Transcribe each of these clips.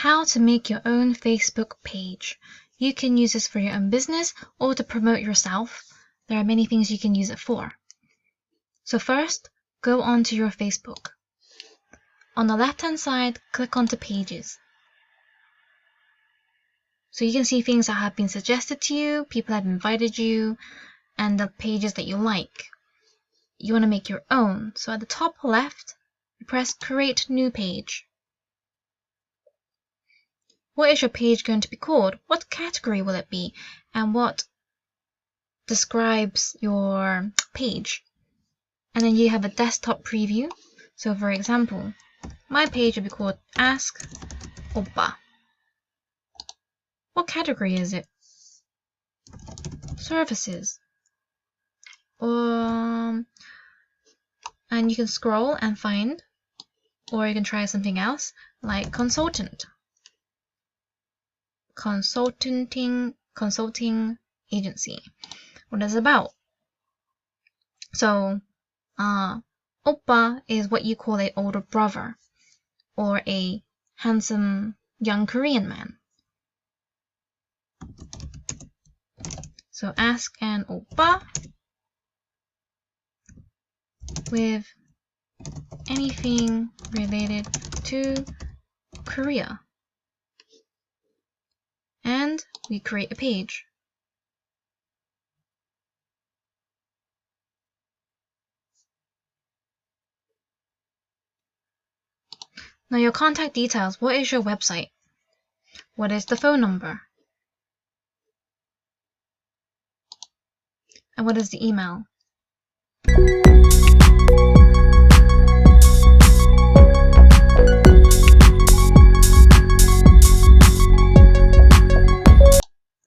How to make your own Facebook page. You can use this for your own business or to promote yourself. There are many things you can use it for. So first, go onto your Facebook. On the left-hand side, click onto Pages. So you can see things that have been suggested to you, people have invited you, and the pages that you like. You want to make your own. So at the top left, you press Create New Page. What is your page going to be called? What category will it be? And what describes your page? And then you have a desktop preview. So for example, my page will be called Ask Oppa. What category is it? Services. And you can scroll and find, or you can try something else like consultant. Consulting agency. What is it about? So, Oppa is what you call an older brother or a handsome young Korean man. So ask an Oppa with anything related to Korea. And we create a page. Now your contact details. What is your website? What is the phone number? And what is the email?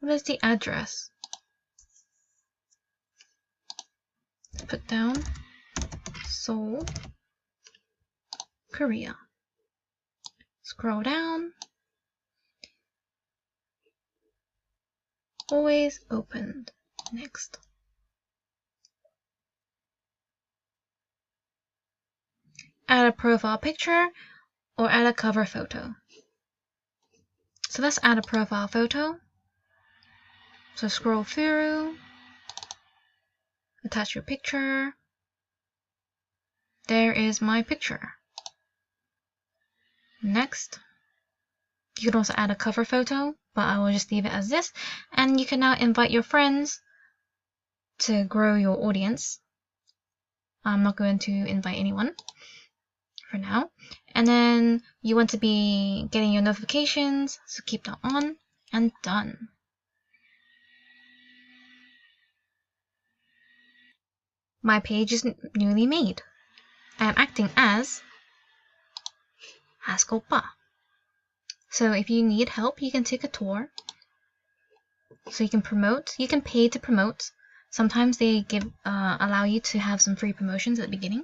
What is the address? Put down Seoul, Korea. Scroll down. Always opened. Next. Add a profile picture or add a cover photo. So let's add a profile photo. So scroll through, attach your picture. There is my picture. Next, you can also add a cover photo, but I will just leave it as this. And you can now invite your friends to grow your audience. I'm not going to invite anyone for now. And then you want to be getting your notifications, so keep that on, and done. My page is newly made. I am acting as Ask Oppa. So if you need help, you can take a tour. So you can promote. You can pay to promote. Sometimes they allow you to have some free promotions at the beginning.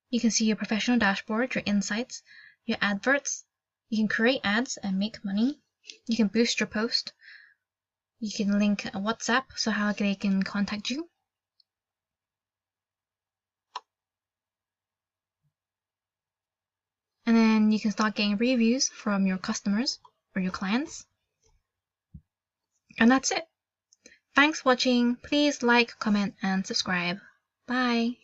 You can see your professional dashboard, your insights, your adverts. You can create ads and make money. You can boost your post. You can link a WhatsApp so how they can contact you. And then you can start getting reviews from your customers or your clients. And that's it. Thanks for watching. Please like, comment, and subscribe. Bye.